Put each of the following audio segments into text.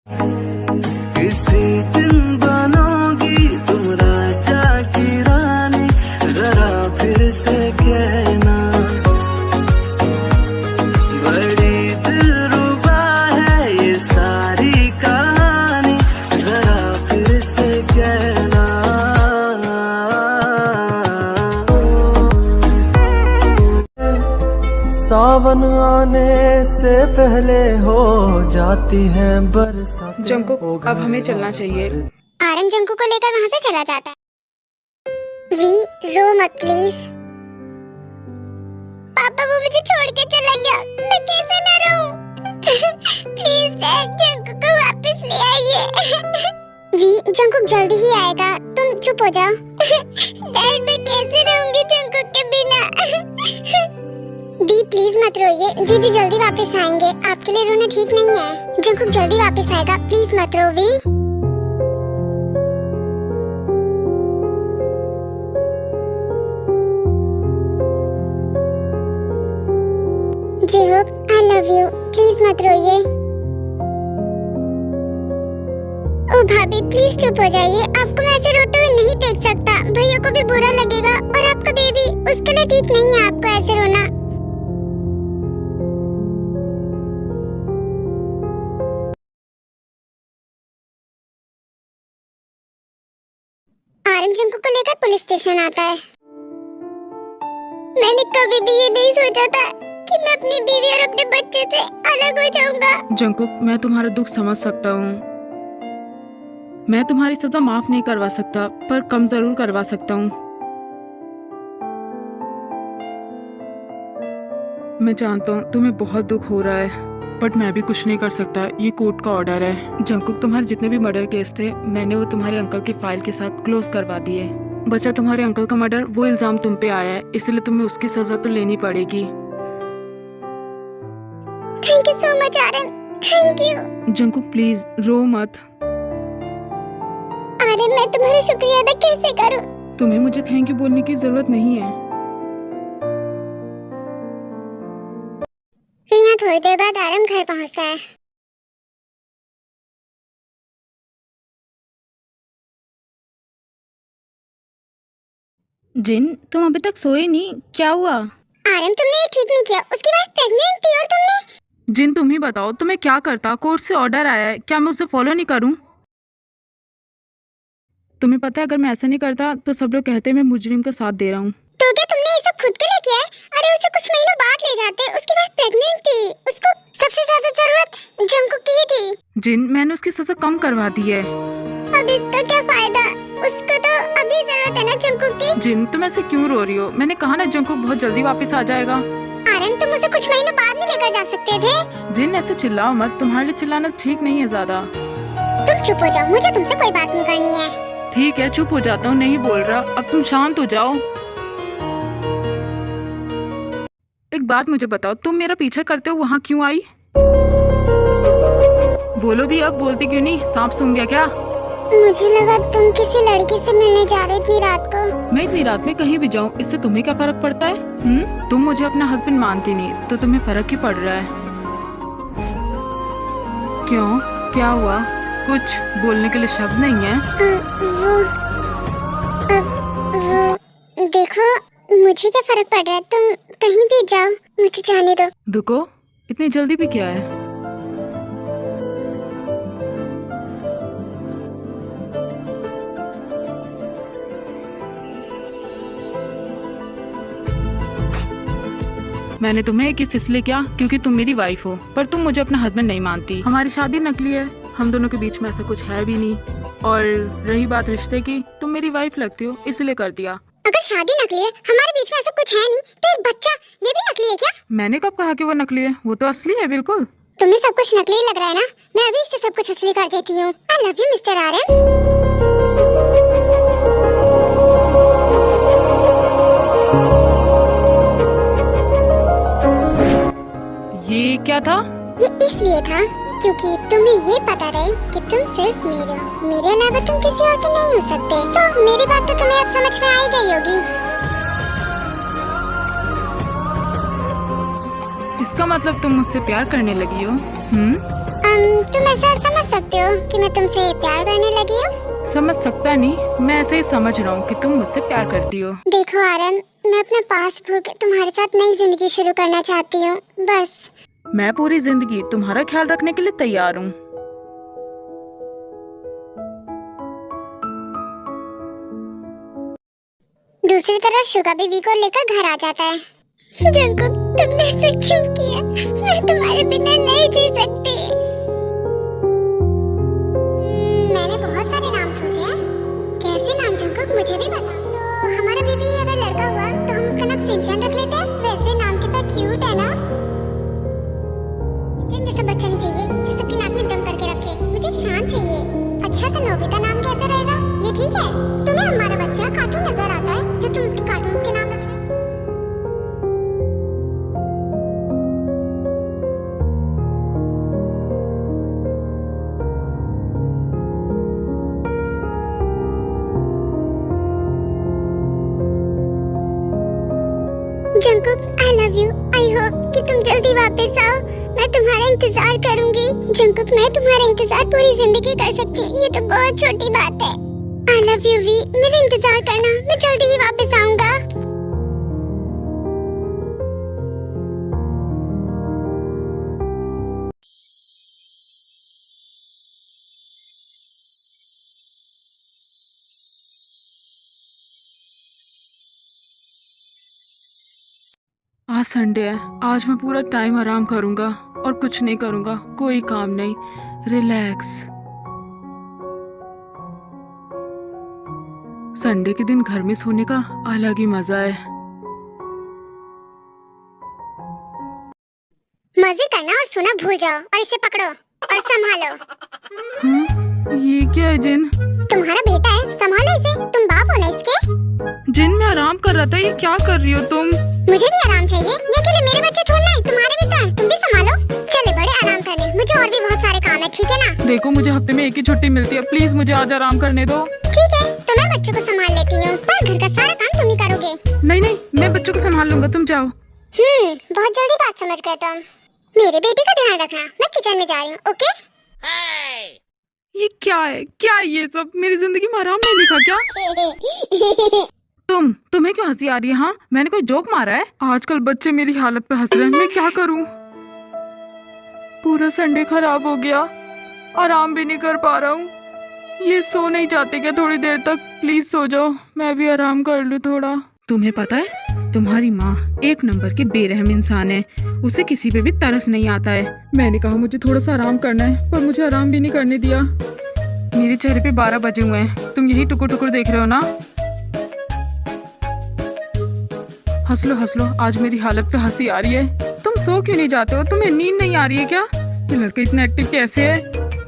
किसी दिन बनोगी तुम राजा की रानी, जरा फिर से कहना। बड़ी दिलरुबा है ये सारी कहानी, जरा फिर से कहना। सावन आने से पहले हो जाती है बरसात। जंकुक, अब हमें चलना चाहिए। आरन जंकुक को लेकर वहाँ से चला जाता है। वी रो मत प्लीज। पापा वो मुझे छोड़ के चला गया, मैं कैसे न रहूं? प्लीज डैड, जंकुक को वापस ले आइए। वी जंकुक जल्दी ही आएगा, तुम चुप हो जाओ। डैड मैं कैसे रहूंगी जंकुक के बिना? दी प्लीज मत रोइए, जीजू जल्दी वापस आएंगे, आपके लिए रोना ठीक नहीं है। जंकुक जल्दी वापस आएगा, प्लीज मत रो वी। जिहोक आई लव यू, प्लीज मत रोइए। ओ भाभी प्लीज चुप हो जाइए, आपको मैं ऐसे रोते हुए नहीं देख सकता, भैया को भी बुरा लगेगा और आपका बेबी, उसके लिए ठीक नहीं है आपको ऐसे रोना। आरन जंकुक को लेकर पुलिस स्टेशन आता है। मैंने कभी भी ये नहीं सोचा था कि मैं अपनी बीवी और अपने बच्चे से अलग हो जाऊंगा। जंकुक, मैं तुम्हारा दुख समझ सकता हूँ। मैं तुम्हारी सजा माफ नहीं करवा सकता, पर कम जरूर करवा सकता हूँ। मैं जानता हूँ तुम्हें बहुत दुख हो रहा है, बट मैं भी कुछ नहीं कर सकता, ये कोर्ट का ऑर्डर है। जंकुक, तुम्हारे जितने भी मर्डर केस थे, मैंने वो तुम्हारे अंकल की फाइल के साथ क्लोज करवा दिए। बचा तुम्हारे अंकल का मर्डर, वो इल्जाम तुम पे आया है, इसलिए तुम्हें उसकी सजा तो लेनी पड़ेगी। Thank you so much Aaron, thank you. Jungkook please रो मत। आरन मैं तुम्हारा शुक्रिया अदा कैसे करूं? तुम्हें मुझे थैंक यू बोलने की जरूरत नहीं है। फिर यहाँ थोड़ी देर बाद आरन घर पहुँचता है। जिन, तुम अभी तक सोए नहीं, क्या हुआ? आरन तुमने ये ठीक नहीं किया, उसकी वाइफ प्रेग्नेंट थी और तुमने। जिन तुम ही बताओ, तुम्हें क्या करता? कोर्ट से ऑर्डर आया है, क्या मैं उसे फॉलो नहीं करूं? तुम्हें पता है अगर मैं ऐसा नहीं करता तो सब लोग कहते हैं मैं मुजरिम का साथ दे रहा हूँ। तो क्या तुमने ये सब खुद के लिए किया है? अरे उसे कुछ महीनों बाद ले जाते, उसकी वाइफ प्रेग्नेंट थी, उसको सबसे ज्यादा जरूरत जंकुक की ही थी। जिन, मैंने उसकी सजा कम करवा दी है। अब इसका क्या फायदा? उसको तो अभी जरूरत है ना जंकुक की। जिन, तुम ऐसे क्यों रो रही हो? मैंने कहा ना जंकुक बहुत जल्दी वापस आ जाएगा। आरन तुम उसे कुछ महीनों बाद नहीं लेकर जा सकते थे? जिन ऐसे चिल्लाओ मत, तुम्हारे लिए चिल्लाना ठीक नहीं है ज्यादा। तुम चुप हो जाओ, मुझे तुमसे कोई बात नहीं करनी है। ठीक है, चुप हो जाता हूँ, नहीं बोल रहा, अब तुम शांत हो जाओ। एक बात मुझे बताओ, तुम मेरा पीछा करते हो वहाँ क्यों आई? बोलो भी, अब बोलती क्यों नहीं? सांप सूंघ गया क्या? मुझे लगा तुम किसी लड़की से मिलने जा रहे इतनी रात को। मैं इतनी रात में कहीं भी जाऊँ, इससे तुम्हें क्या फर्क पड़ता है? तुम मुझे अपना हस्बैंड मानती नहीं, तो तुम्हें फर्क ही पड़ रहा है। क्यों, क्या हुआ? कुछ बोलने के लिए शब्द नहीं है? वो देखो, मुझे क्या फर्क पड़ रहा है, तुम कहीं भी जाओ, मुझे जाने दो। रुको, इतनी जल्दी भी क्या है? मैंने तुम्हें किस इसलिए किया क्योंकि तुम मेरी वाइफ हो, पर तुम मुझे अपना हस्बैंड नहीं मानती। हमारी शादी नकली है, हम दोनों के बीच में ऐसा कुछ है भी नहीं। और रही बात रिश्ते की, तुम मेरी वाइफ लगती हो इसलिए कर दिया। अगर शादी नकली है, हमारे बीच में ऐसा कुछ है नहीं, तो एक बच्चा ये भी नकली है क्या? मैंने कब कहा कि वो नकली है? वो तो असली है बिल्कुल। तुम्हें सब कुछ नकली लग रहा है ना? मैं अभी इससे सब कुछ असली कर देती हूँ। I love you mister Aaron. ये क्या था? ये इसलिए था क्योंकि तुम्हें ये पता रहे कि तुम सिर्फ मेरे हो, मेरे अलावा तुम किसी और के नहीं हो सकते। सो मेरी बात तो तुम्हें अब समझ में आ ही गई होगी। इसका मतलब तुम मुझसे प्यार करने लगी हो? तुम ऐसा समझ सकते हो कि मैं तुमसे प्यार करने लगी हूँ? समझ सकता नहीं, मैं ऐसे ही समझ रहा हूँ कि तुम मुझसे प्यार करती हो। देखो आरन, मैं अपना पास्ट भूल के तुम्हारे साथ नई जिंदगी शुरू करना चाहती हूँ, बस। मैं पूरी जिंदगी तुम्हारा ख्याल रखने के लिए तैयार हूँ। दूसरी तरफ शुगा बीबी को लेकर घर आ जाता है। जंकुक, तुमने ऐसा क्यों किया? मैं तुम्हारे बिना नहीं जी सकती। मैंने बहुत सारे नाम सोचे हैं। कैसे नाम जंकुक, मुझे भी बता। तो हमारा बीबी अगर लड़का हुआ तो हम उसका नाम सिंचन रख लेते हैं। वैसे नाम कितना क्यूट है ना। सिंचन जैसा बच्चा नहीं चाहिए जो सबकी नाक में दम करके रखे। मुझे एक शांत चाहिए। अच्छा, तो नोबिता नाम कैसा रहेगा? ये ठीक है? तुम्हें हमारा बच्चा कार्टून नजर आता है जो तुम उसके कार्टून्स के नाम रख रहे हो? Jungkook, I love you. I hope कि तुम जल्दी वापस आओ। मैं तुम्हारा इंतजार करूंगी। जंकुक, मैं तुम्हारा इंतजार पूरी जिंदगी कर सकती हूँ। ये तो बहुत छोटी बात है। I love you वी। मेरा इंतजार करना, मैं जल्दी ही वापस आऊंगा। आज संडे है, आज मैं पूरा टाइम आराम करूंगा और कुछ नहीं करूंगा, कोई काम नहीं, रिलैक्स। संडे के दिन घर में सोने का अलग ही मजा है। मजे करना और सोना भूल जाओ और इसे पकड़ो और संभालो। ये क्या है जिन? तुम्हारा बेटा है, संभालो इसे। तुम बाप हो ना इसके। जिन, मैं आराम कर रहा था, ये क्या कर रही हो तुम? मुझे भी आराम चाहिए। ये अकेले मेरे बच्चे थोड़ा है, तुम्हारे भी तो है। तुम भी संभालो। चले बड़े आराम करने, मुझे और भी बहुत सारे काम है, ठीक है ना? देखो, मुझे हफ्ते में एक ही छुट्टी मिलती है, प्लीज मुझे आज आराम करने दो। ठीक है, तो मैं बच्चों को संभाल लेती हूँ, पर घर का सारा काम तुम ही करोगे। नहीं नहीं, मैं बच्चों को संभाल लूंगा, तुम जाओ। बहुत जल्दी बात समझ गए तुम। मेरे बेटे का ध्यान रखना। मैं किचन में जा रही हूँ, ओके? ये क्या है? क्या है ये सब? मेरी जिंदगी में आराम नहीं लिखा क्या? तुम्हें क्यों हंसी आ रही है? हाँ, मैंने कोई जोक मारा है? आजकल बच्चे मेरी हालत पे हंस रहे हैं, मैं क्या करूं? पूरा संडे खराब हो गया, आराम भी नहीं कर पा रहा हूँ। ये सो नहीं चाहते क्या थोड़ी देर तक? प्लीज सो जाओ, मैं भी आराम कर लूं थोड़ा। तुम्हें पता है, तुम्हारी माँ एक नंबर की बेरहम इंसान है, उसे किसी पे भी तरस नहीं आता है। मैंने कहा मुझे थोड़ा सा आराम करना है, पर मुझे आराम भी नहीं करने दिया। मेरे चेहरे पे 12 बजे हुए हैं, तुम यही टुकुर टुकुर देख रहे हो ना? हंस लो, आज मेरी हालत पे हंसी आ रही है। तुम सो क्यों नहीं जाते हो? तुम्हें नींद नहीं आ रही है क्या? ये लड़का इतना एक्टिव कैसे है?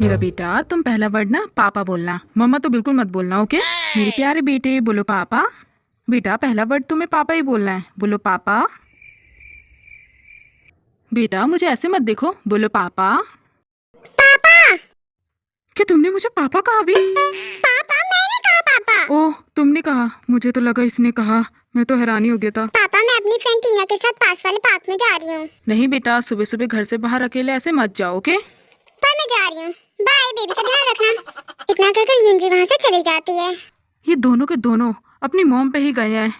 मेरा बेटा, तुम पहला वर्ड ना पापा बोलना, मम्मा तो बिल्कुल मत बोलना, ओके? मेरे प्यारे बेटे, बोलो पापा। बेटा, पहला वर्ड तुम्हें पापा ही बोलना है, बोलो पापा। बेटा, मुझे ऐसे मत देखो, बोलो पापा। पापा! क्या तुमने मुझे पापा कहा अभी? पापा, मैंने कहा पापा। ओह, तुमने कहा, मुझे तो लगा इसने कहा। मैं तो हैरानी हो गया था। पापा, मैं अपनी फ्रेंड टीना के साथ पास वाले पार्क में जा रही हूँ। नहीं बेटा, सुबह सुबह घर से बाहर अकेले ऐसे मत जाओ, ओके? पर मैं जा रही हूँ। बाय, बेबी का ध्यान रखना। इतना कहकर युंजी वहाँ से चली जाती है। ये दोनों के दोनों अपनी मॉम पे ही गए हैं।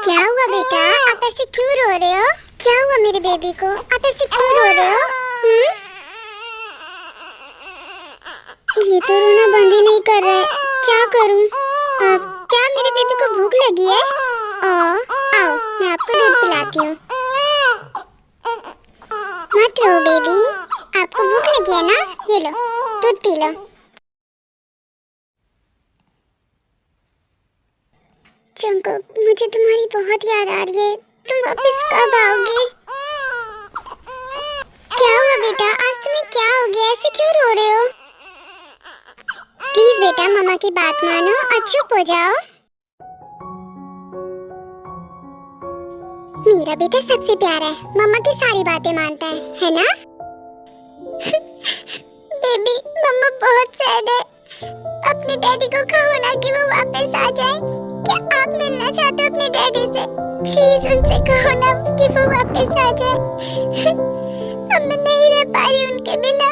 क्या हुआ बेटा? आप ऐसे क्यों रो रहे हो? क्या हुआ मेरे बेबी को? आप ऐसे क्यों रो रहे हो? ये तो रोना बंद ही नहीं कर रहा है। क्या करूं? क्या मेरे बेबी को भूख लगी है? आओ, मैं आपको दूध पिलाती हूँ। मत रो बेबी, आपको भूख लगी है ना? ये लो, दूध पी लो। जंकुक, मुझे तुम्हारी बहुत याद आ रही है। तुम वापस कब आओगे? क्या हुआ बेटा? आज तुम्हें क्या हो गया? ऐसे क्यों रो रहे हो? प्लीज बेटा, मम्मा की बात मानो और चुप हो जाओ। मेरा बेटा सबसे प्यारा है, मम्मा की सारी बातें मानता है ना? बेबी, मम्मा बहुत सैड है। अपने डैडी को कहो ना कि वो वापस आ जाए। क्या आप मिलना चाहते हो अपने डैडी से? प्लीज उनसे कहो ना कि वो वापस वापस आ जाए। अब मैं नहीं रह पा रही उनके बिना।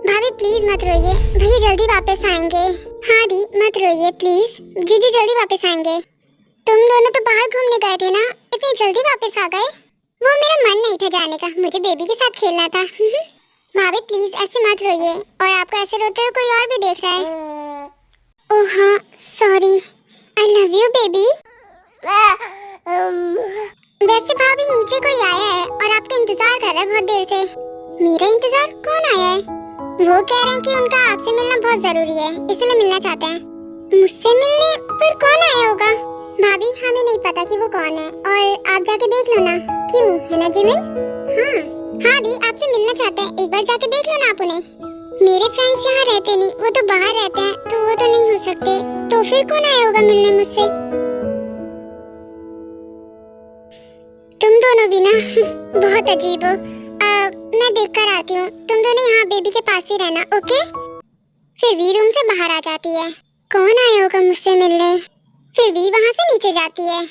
भाभी प्लीज मत रोइए, भैया जल्दी वापस आएंगे। हाँ दी मत रोइए प्लीज, जीजू जल्दी वापस आएंगे। तुम दोनों तो बाहर घूमने गए थे ना, इतनी जल्दी वापस आ गए? वो मेरा मन नहीं था जाने का, मुझे बेबी के साथ खेलना था। भाभी प्लीज ऐसे मत रोइए, और आपको ऐसे रोते हुए कोई और भी देख रहा है। ओह हाँ sorry, I love you baby. वैसे भाभी नीचे कोई आया है और आपका इंतजार कर रहा है बहुत देर से। मेरा इंतजार? कौन आया है? वो कह रहे हैं कि उनका आपसे मिलना बहुत जरूरी है, इसलिए मिलना चाहते हैं। मुझसे मिलने? पर कौन आया होगा? भाभी हमें नहीं पता कि वो कौन है, और आप जाके देख लो ना। क्यों, है ना जिमिन? हाँ दी आपसे मिलना चाहते हैं, एक बार जाके देख लो ना आप उन्हें। मेरे फ्रेंड्स यहाँ रहते नहीं, वो तो बाहर रहते हैं, तो वो तो नहीं हो सकते। तो फिर कौन आया होगा मिलने मुझसे? तुम दोनों भी ना बहुत अजीब हो। मैं देखकर आती हूँ, तुम दोनों यहाँ बेबी के पास ही रहना, ओके? फिर वी रूम से बाहर आ जाती है। कौन आया होगा मुझसे मिलने? फिर वी वहाँ से नीचे जाती है।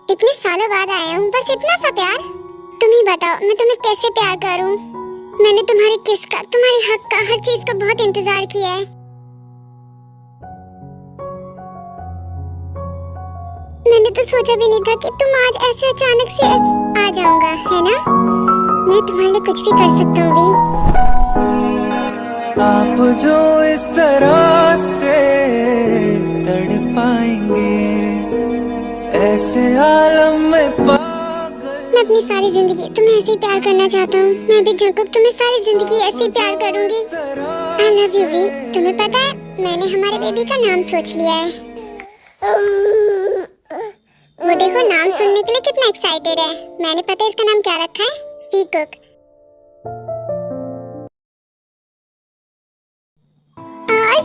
इतने सालों बाद आया हूँ, बस इतना सा प्यार? तुम ही बताओ मैं तुम्हें कैसे प्यार करूं? मैंने तुम्हारे किस का, तुम्हारे हक का, हर चीज का बहुत इंतजार किया है। मैंने तो सोचा भी नहीं था कि तुम आज ऐसे अचानक से आ जाऊंगा, है ना? मैं तुम्हारे लिए कुछ भी कर सकता हूँ वी। आप जो इस तरह से तड़पाएंगे, ऐसे आलम में पागल। मैं अपनी सारी जिंदगी तुम्हें ऐसे ही प्यार करना चाहता हूँ। मैं भी जंकुक तुम्हें सारी जिंदगी ऐसे ही प्यार करूंगी। I love you वी। तुम्हें पता है मैंने हमारे बेबी का नाम सोच लिया है। वो देखो नाम सुनने के लिए कितना एक्साइटेड है। मैंने पता है इसका नाम क्या रखा है? Peacock.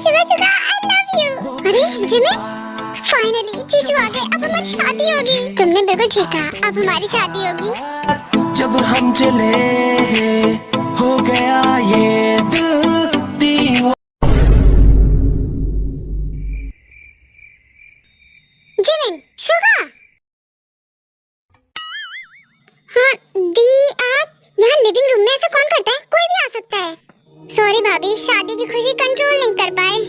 Suga Suga I love you। अरे जिमिन, फाइनली जीजू आ गए। अब हमारी शादी होगी। तुमने बिल्कुल ठीक कहा, अब हमारी शादी होगी। जब हम चले हो गया ये दिल दीवाना। Jimin, Suga. हाँ दी, आप यहाँ लिविंग रूम में ऐसा कौन करता है? कोई भी आ सकता है। सॉरी भाभी, शादी की खुशी कंट्रोल नहीं कर पाए।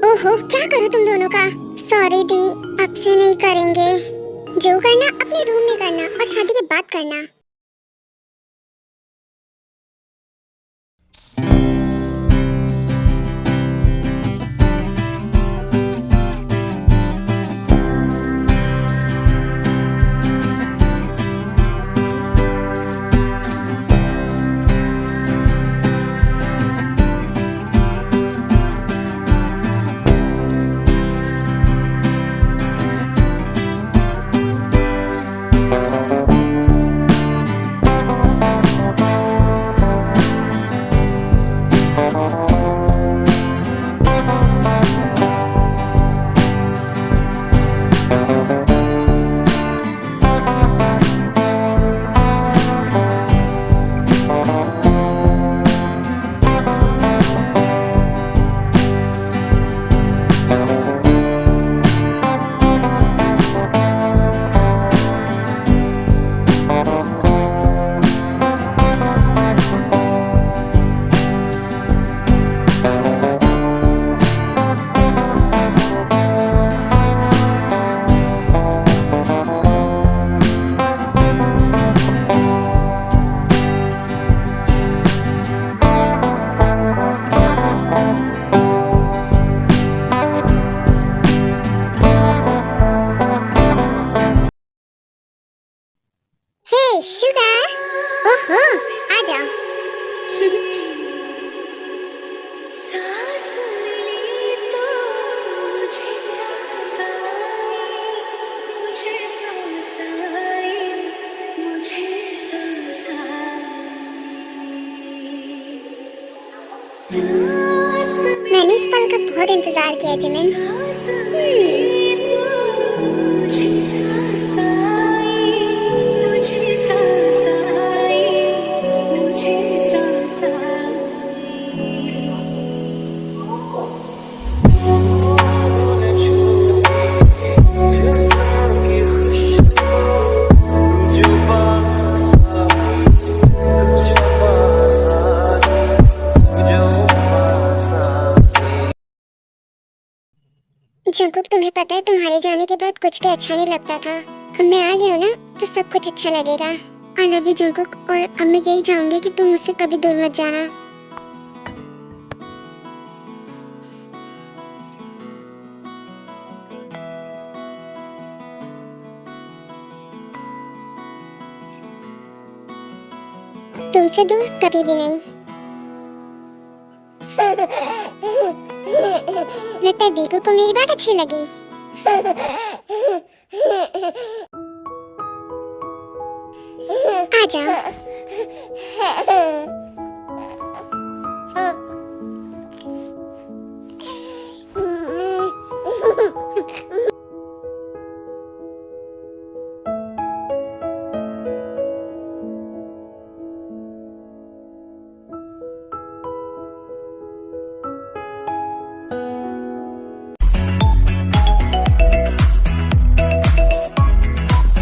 ओहो, क्या करो तुम दोनों का? सॉरी दी, अब से नहीं करेंगे। जो करना अपने रूम में करना और शादी के बाद करना। शुगर, ओहो, आ जाओ। मैंने इस पल का बहुत इंतजार किया जिमिन। जंकुक, तुम्हें पता है तुम्हारे जाने के बाद कुछ भी अच्छा नहीं लगता था। अब मैं आ गया हूँ ना तो सब कुछ अच्छा लगेगा। आई लव यू जंकुक, और अब मैं यही चाहूंगी कि तुम मुझसे कभी दूर मत जाना। तुमसे दूर कभी भी नहीं। लगता है बीकू को मेरी बात अच्छी लगी। आ जाओ।